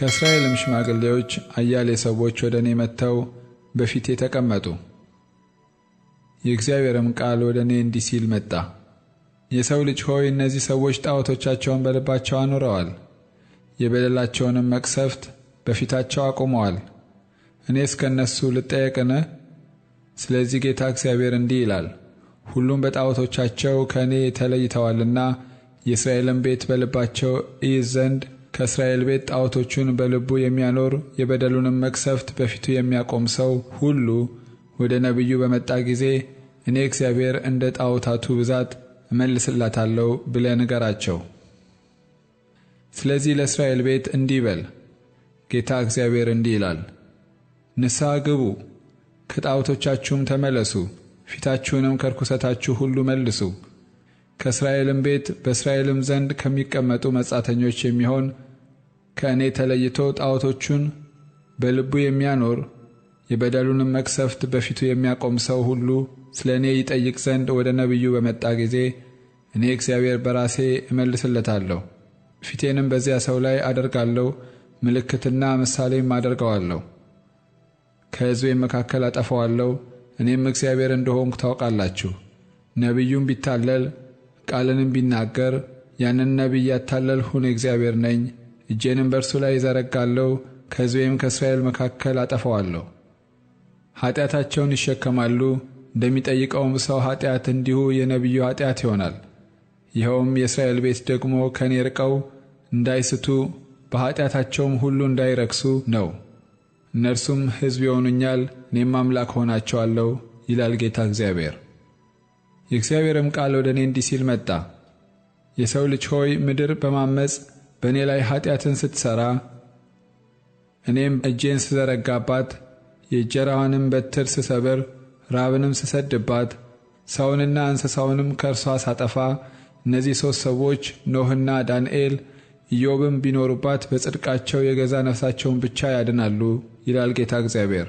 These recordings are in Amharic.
ከእስራኤልም ሽማግሌዎች አያሌ ሰዎች ወደ እኔ መጥተው በፊቴ ተቀመጡ። የእግዚአብሔርም ቃል ወደ እኔ እንዲህ ሲል መጣ። የሰው ልጅ ሆይ እነዚህ ሰዎች ጣዖቶቻቸውን በልባቸው አኑረዋል፣ የበደላቸውንም መቅሰፍት በፊታቸው አቁመዋል። እኔስ ከእነሱ ልጠየቅን? ስለዚህ ጌታ እግዚአብሔር እንዲህ ይላል፣ ሁሉም በጣዖቶቻቸው ከእኔ ተለይተዋልና የእስራኤልን ቤት በልባቸው እይዝ ዘንድ ከእስራኤል ቤት ጣዖቶቹን በልቡ የሚያኖር የበደሉንም መቅሰፍት በፊቱ የሚያቆም ሰው ሁሉ ወደ ነቢዩ በመጣ ጊዜ እኔ እግዚአብሔር እንደ ጣዖታቱ ብዛት እመልስላታለሁ ብለህ ንገራቸው። ስለዚህ ለእስራኤል ቤት እንዲህ በል፣ ጌታ እግዚአብሔር እንዲህ ይላል፣ ንስሐ ግቡ፣ ከጣዖቶቻችሁም ተመለሱ፣ ፊታችሁንም ከርኩሰታችሁ ሁሉ መልሱ። ከእስራኤልም ቤት በእስራኤልም ዘንድ ከሚቀመጡ መጻተኞች የሚሆን ከእኔ ተለይቶ ጣዖቶቹን በልቡ የሚያኖር የበደሉንም መቅሰፍት በፊቱ የሚያቆም ሰው ሁሉ ስለ እኔ ይጠይቅ ዘንድ ወደ ነቢዩ በመጣ ጊዜ እኔ እግዚአብሔር በራሴ እመልስለታለሁ። ፊቴንም በዚያ ሰው ላይ አደርጋለሁ፣ ምልክትና ምሳሌም አደርገዋለሁ። ከሕዝቤም መካከል አጠፋዋለሁ። እኔም እግዚአብሔር እንደሆንኩ ታውቃላችሁ። ነቢዩም ቢታለል ቃልንም ቢናገር ያንን ነቢይ ያታለልሁ እኔ እግዚአብሔር ነኝ። እጄንም በእርሱ ላይ ይዘረጋለሁ፣ ከሕዝቤም ከእስራኤል መካከል አጠፋዋለሁ። ኃጢአታቸውን ይሸከማሉ፣ እንደሚጠይቀውም ሰው ኃጢአት እንዲሁ የነቢዩ ኃጢአት ይሆናል። ይኸውም የእስራኤል ቤት ደግሞ ከእኔ ርቀው እንዳይስቱ በኃጢአታቸውም ሁሉ እንዳይረክሱ ነው። እነርሱም ሕዝብ ይሆኑኛል፣ እኔም አምላክ ሆናቸዋለሁ ይላል ጌታ እግዚአብሔር። የእግዚአብሔርም ቃል ወደ እኔ እንዲህ ሲል መጣ። የሰው ልጅ ሆይ ምድር በማመፅ በእኔ ላይ ኃጢአትን ስትሠራ እኔም እጄን ስዘረጋባት የእንጀራዋንም በትር ስሰብር ራብንም ስሰድባት ሰውንና እንስሳውንም ከእርሷ ሳጠፋ እነዚህ 3 ሰዎች ኖህና ዳንኤል ኢዮብም ቢኖሩባት በጽድቃቸው የገዛ ነፍሳቸውን ብቻ ያድናሉ ይላል ጌታ እግዚአብሔር።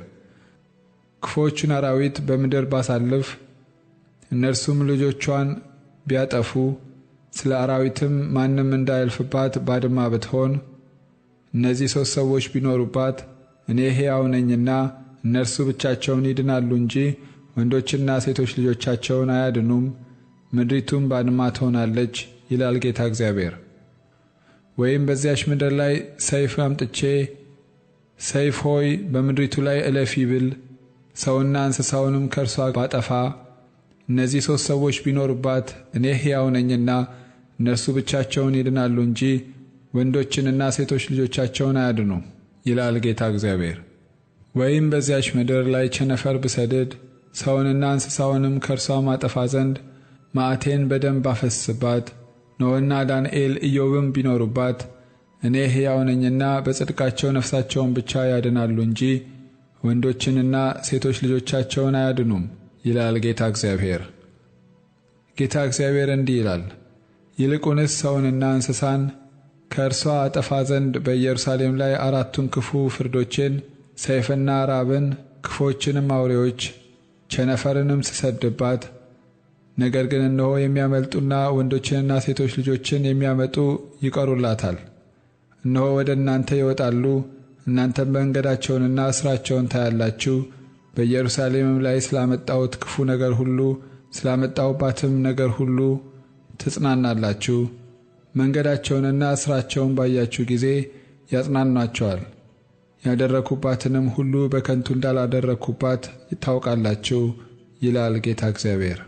ክፉዎቹን አራዊት በምድር ባሳልፍ እነርሱም ልጆቿን ቢያጠፉ ስለ አራዊትም ማንም እንዳያልፍባት ባድማ ብትሆን እነዚህ 3 ሰዎች ቢኖሩባት እኔ ሕያው ነኝና እነርሱ ብቻቸውን ይድናሉ እንጂ ወንዶችና ሴቶች ልጆቻቸውን አያድኑም። ምድሪቱም ባድማ ትሆናለች ይላል ጌታ እግዚአብሔር። ወይም በዚያች ምድር ላይ ሰይፍ አምጥቼ ሰይፍ ሆይ በምድሪቱ ላይ እለፊ ብል ሰውና እንስሳውንም ከእርሷ ባጠፋ እነዚህ 3 ሰዎች ቢኖሩባት እኔ ሕያው ነኝና እነርሱ ብቻቸውን ይድናሉ እንጂ ወንዶችንና ሴቶች ልጆቻቸውን አያድኑም ይላል ጌታ እግዚአብሔር። ወይም በዚያች ምድር ላይ ቸነፈር ብሰድድ ሰውንና እንስሳውንም ከእርሷ ማጠፋ ዘንድ መዓቴን በደም ባፈስስባት ኖህና ዳንኤል ኢዮብም ቢኖሩባት እኔ ሕያው ነኝና በጽድቃቸው ነፍሳቸውን ብቻ ያድናሉ እንጂ ወንዶችንና ሴቶች ልጆቻቸውን አያድኑም ይላል ጌታ እግዚአብሔር። ጌታ እግዚአብሔር እንዲህ ይላል፣ ይልቁንስ ሰውንና እንስሳን ከእርሷ አጠፋ ዘንድ በኢየሩሳሌም ላይ 4ቱን ክፉ ፍርዶችን ሰይፍና ራብን ክፎችንም አውሬዎች ቸነፈርንም ስሰድባት ነገር ግን እነሆ የሚያመልጡና ወንዶችንና ሴቶች ልጆችን የሚያመጡ ይቀሩላታል። እነሆ ወደ እናንተ ይወጣሉ፣ እናንተም መንገዳቸውንና ሥራቸውን ታያላችሁ። በኢየሩሳሌምም ላይ ስላመጣሁት ክፉ ነገር ሁሉ ስላመጣሁባትም ነገር ሁሉ ትጽናናላችሁ። መንገዳቸውንና ሥራቸውን ባያችሁ ጊዜ ያጽናኗቸዋል። ያደረኩባትንም ሁሉ በከንቱ እንዳላደረኩባት ታውቃላችሁ ይላል ጌታ እግዚአብሔር።